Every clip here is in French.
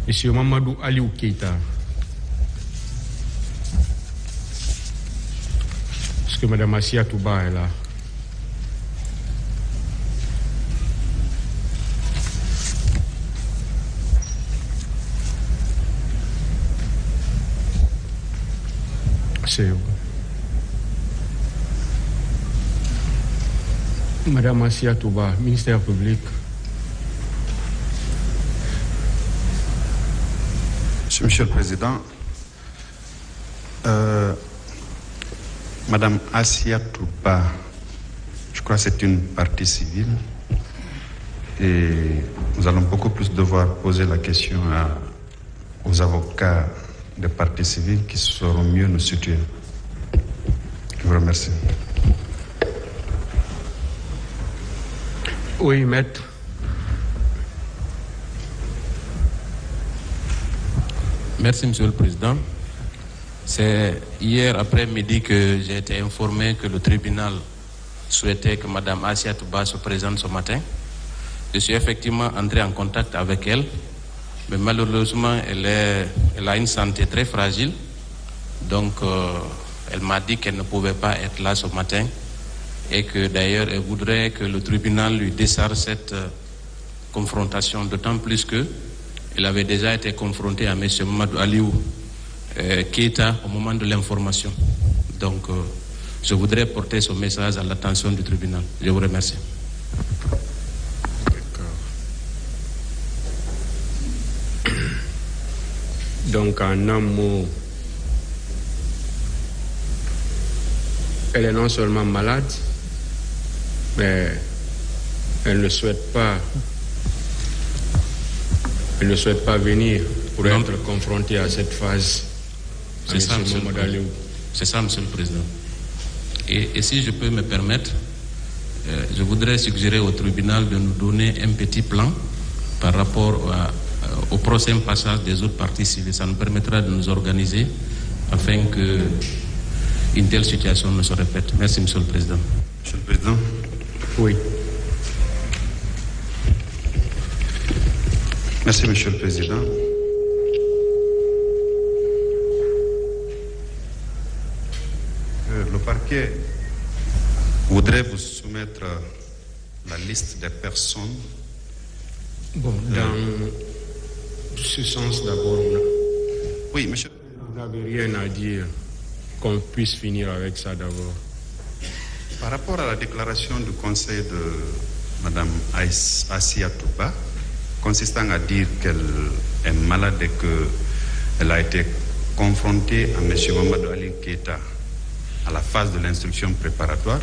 Monsieur Mamadou Aliou Keita. Est-ce que Madame Assia Touba est là? C'est où? Madame Assia Touba, ministère public. Monsieur le Président, Madame Assia Touba, je crois que c'est une partie civile et nous allons beaucoup plus devoir poser la question aux avocats des parties civiles qui sauront mieux nous situer. Je vous remercie. Oui, maître. Merci, Monsieur le Président. C'est hier après-midi que j'ai été informé que le tribunal souhaitait que Mme Assia Touba se présente ce matin. Je suis effectivement entré en contact avec elle, mais malheureusement, elle a une santé très fragile. Donc, elle m'a dit qu'elle ne pouvait pas être là ce matin et que d'ailleurs, elle voudrait que le tribunal lui décharge cette confrontation, d'autant plus que elle avait déjà été confrontée à M. Mamadou Aliou Keita au moment de l'information. Donc, je voudrais porter ce message à l'attention du tribunal. Je vous remercie. Donc, en un mot, elle est non seulement malade, mais elle ne souhaite pas venir pour être confrontée à cette phase. C'est ça, Monsieur le Président. Et si je peux me permettre, je voudrais suggérer au tribunal de nous donner un petit plan par rapport au prochain passage des autres parties civiles. Ça nous permettra de nous organiser afin qu'une telle situation ne se répète. Merci, Monsieur le Président. Monsieur le Président. Oui. Merci, Monsieur le Président. Le parquet voudrait vous soumettre la liste des personnes. Bon, dans ce sens d'abord, oui, monsieur. Vous n'avez rien à dire qu'on puisse finir avec ça d'abord. Par rapport à la déclaration du Conseil de Mme Assia Touba, consistant à dire qu'elle est malade et qu'elle a été confrontée à M. Mamadou Aliou Keita à la phase de l'instruction préparatoire,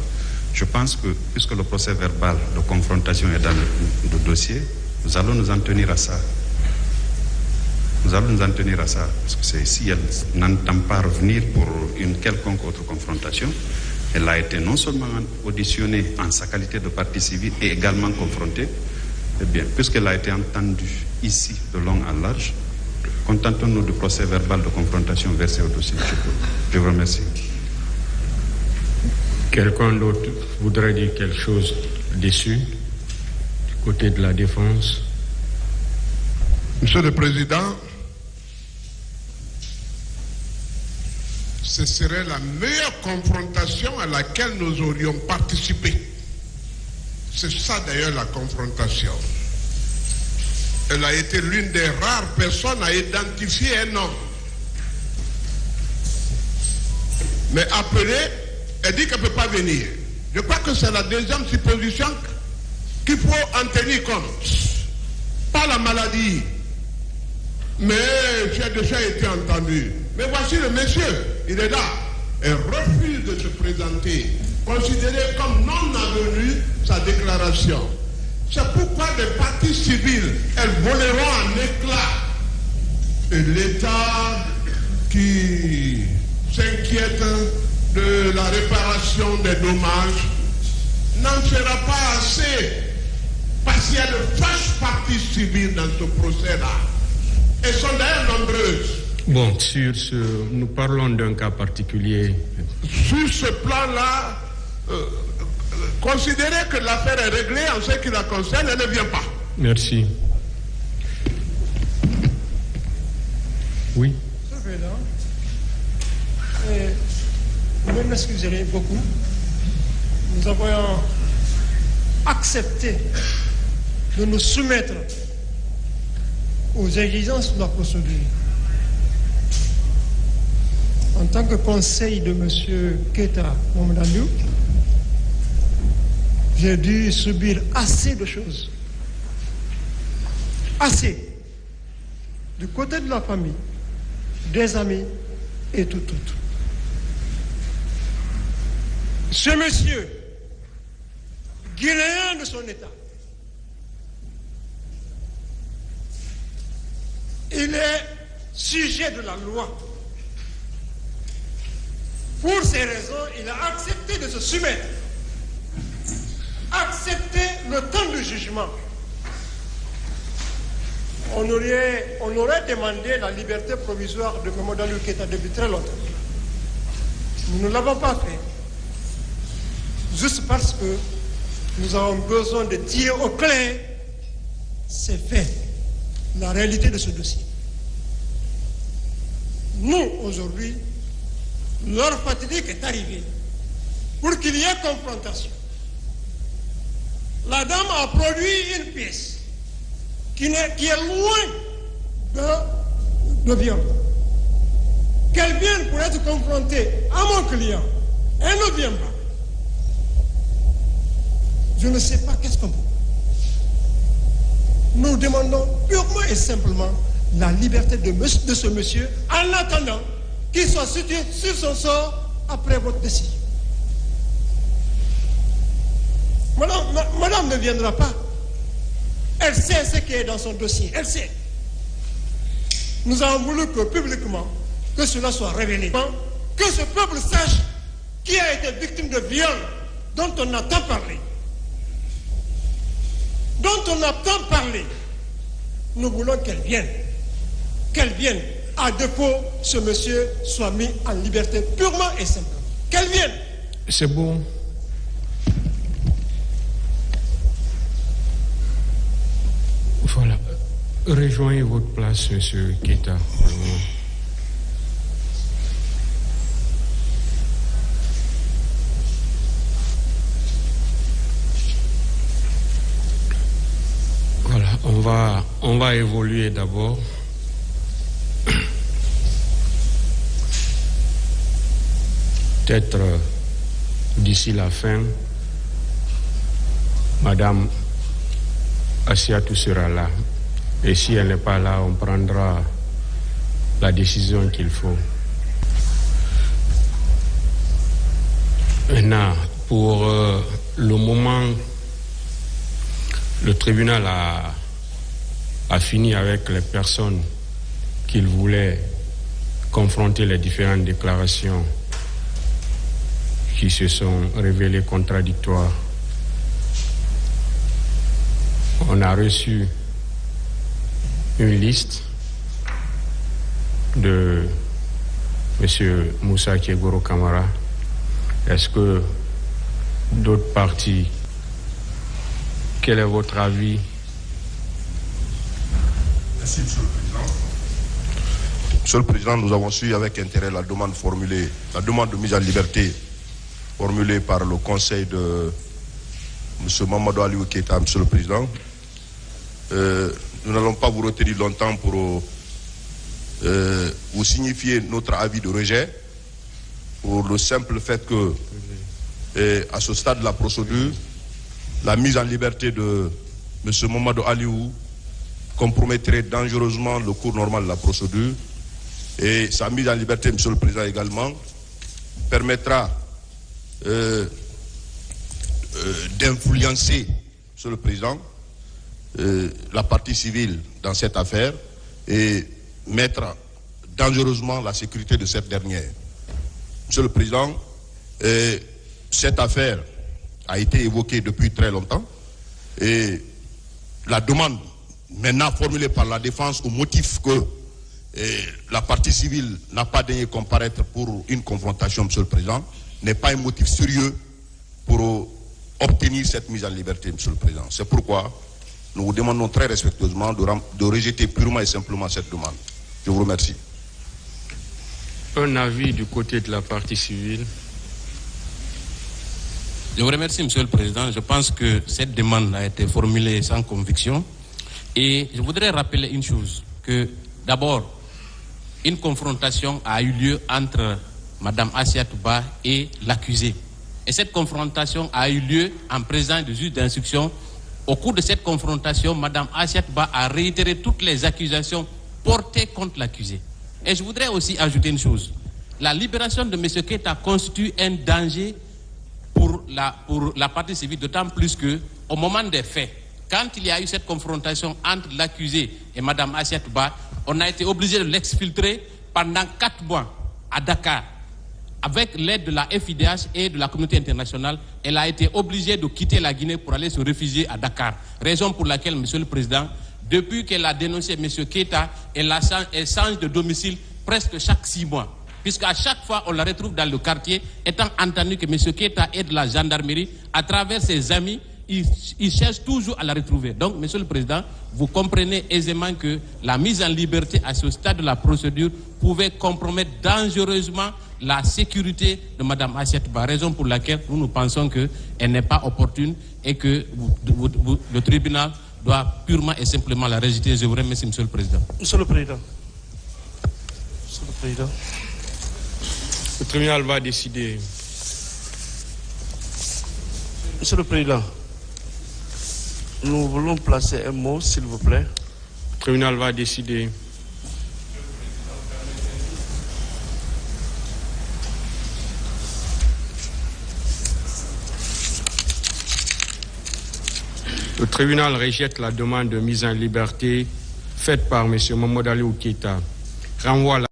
je pense que, puisque le procès verbal de confrontation est dans le dossier, nous allons nous en tenir à ça. Nous allons nous en tenir à ça, parce que si elle n'entend pas revenir pour une quelconque autre confrontation, elle a été non seulement auditionnée en sa qualité de partie civile et également confrontée. Eh bien, puisqu'elle a été entendue ici de long en large, contentons-nous du procès verbal de confrontation versé au dossier. Je vous remercie. Quelqu'un d'autre voudrait dire quelque chose dessus, du côté de la défense? Monsieur le Président, ce serait la meilleure confrontation à laquelle nous aurions participé. C'est ça d'ailleurs la confrontation. Elle a été l'une des rares personnes à identifier un homme. Mais appelée, elle dit qu'elle ne peut pas venir. Je crois que c'est la deuxième supposition qu'il faut en tenir compte. Pas la maladie. Mais j'ai déjà été entendu. Mais voici le monsieur, il est là. Elle refuse de se présenter, considéré comme non avenu sa déclaration. C'est pourquoi les parties civiles, elles voleront en éclats. Et l'État qui s'inquiète de la réparation des dommages n'en fera pas assez. Parce qu'il y a de fausses parties civiles dans ce procès-là. Elles sont d'ailleurs nombreuses. Bon, nous parlons d'un cas particulier. Sur ce plan-là, considérez que l'affaire est réglée en ce qui la concerne, elle ne vient pas. Merci. Oui. Monsieur le Président, vous m'excuserez beaucoup. Nous avons accepté de nous soumettre aux exigences de la procédure. En tant que conseil de M. Keita Mohamedou, j'ai dû subir assez de choses. Assez. Du côté de la famille, des amis et tout. Ce monsieur, guinéen de son état, il est sujet de la loi. Pour ces raisons, il a accepté de se soumettre, accepter le temps du jugement. On aurait demandé la liberté provisoire de Mamadou Keita depuis très longtemps. Nous ne l'avons pas fait, juste parce que nous avons besoin de tirer au clair ces faits, la réalité de ce dossier. Nous, aujourd'hui, l'heure fatidique est arrivée pour qu'il y ait confrontation. La dame a produit une pièce qui est loin de viol. Qu'elle vienne pour être confrontée à mon client, elle ne vient pas. Je ne sais pas qu'est-ce qu'on peut. Nous demandons purement et simplement la liberté de ce monsieur en attendant qu'il soit situé sur son sort après votre décision. Madame ne viendra pas. Elle sait ce qui est dans son dossier. Elle sait. Nous avons voulu que publiquement, que cela soit révélé. Que ce peuple sache qui a été victime de viol dont on a tant parlé. Nous voulons qu'elle vienne. Qu'elle vienne. À défaut, ce monsieur soit mis en liberté purement et simplement. Qu'elle vienne. C'est bon. Voilà. Rejoignez votre place, monsieur Keita. Voilà, on va évoluer d'abord. Peut-être d'ici la fin, Madame Assiatou sera là. Et si elle n'est pas là, on prendra la décision qu'il faut. Maintenant, pour le moment, le tribunal a fini avec les personnes qu'il voulait confronter les différentes déclarations qui se sont révélées contradictoires. On a reçu une liste de M. Moussa Kiegoro Kamara. Est-ce que d'autres partis, quel est votre avis? Merci, Monsieur le Président. Monsieur le Président, nous avons suivi avec intérêt la demande de mise en liberté formulée par le conseil de M. Mamadou Aliou Keita, Monsieur le Président. Nous n'allons pas vous retenir longtemps pour vous signifier notre avis de rejet pour le simple fait que, à ce stade de la procédure, la mise en liberté de M. Mamadou Aliou compromettrait dangereusement le cours normal de la procédure et sa mise en liberté, Monsieur le Président, également permettra d'influencer, Monsieur le Président, la partie civile dans cette affaire et mettre dangereusement la sécurité de cette dernière. Monsieur le Président, cette affaire a été évoquée depuis très longtemps et la demande maintenant formulée par la défense au motif que la partie civile n'a pas daigné comparaître pour une confrontation, Monsieur le Président, n'est pas un motif sérieux pour obtenir cette mise en liberté, Monsieur le Président. C'est pourquoi nous vous demandons très respectueusement de rejeter purement et simplement cette demande. Je vous remercie. Un avis du côté de la partie civile. Je vous remercie, Monsieur le Président. Je pense que cette demande a été formulée sans conviction. Et je voudrais rappeler une chose, que d'abord, une confrontation a eu lieu entre Mme Assia Touba et l'accusé. Et cette confrontation a eu lieu en présence du juge d'instruction. Au cours de cette confrontation, Mme Assia Touba a réitéré toutes les accusations portées contre l'accusé. Et je voudrais aussi ajouter une chose. La libération de M. Keita constitue un danger pour la partie civile, d'autant plus qu'au moment des faits, quand il y a eu cette confrontation entre l'accusé et Mme Assia Touba, on a été obligé de l'exfiltrer pendant 4 mois à Dakar. Avec l'aide de la FIDH et de la communauté internationale, elle a été obligée de quitter la Guinée pour aller se réfugier à Dakar. Raison pour laquelle, Monsieur le Président, depuis qu'elle a dénoncé M. Keita, elle change de domicile presque chaque 6 mois. Puisqu'à chaque fois, on la retrouve dans le quartier, étant entendu que M. Keita est de la gendarmerie, à travers ses amis, il cherche toujours à la retrouver. Donc, Monsieur le Président, vous comprenez aisément que la mise en liberté à ce stade de la procédure pouvait compromettre dangereusement la sécurité de Mme Assia Touba, raison pour laquelle nous pensons qu'elle n'est pas opportune et que le tribunal doit purement et simplement la rejeter. Je vous remercie, Monsieur le Président. Monsieur le Président. Monsieur le Président. Le tribunal va décider. Monsieur le Président, nous voulons placer un mot, s'il vous plaît. Le tribunal va décider. Le tribunal rejette la demande de mise en liberté faite par M. Mamadou Keita. Renvoie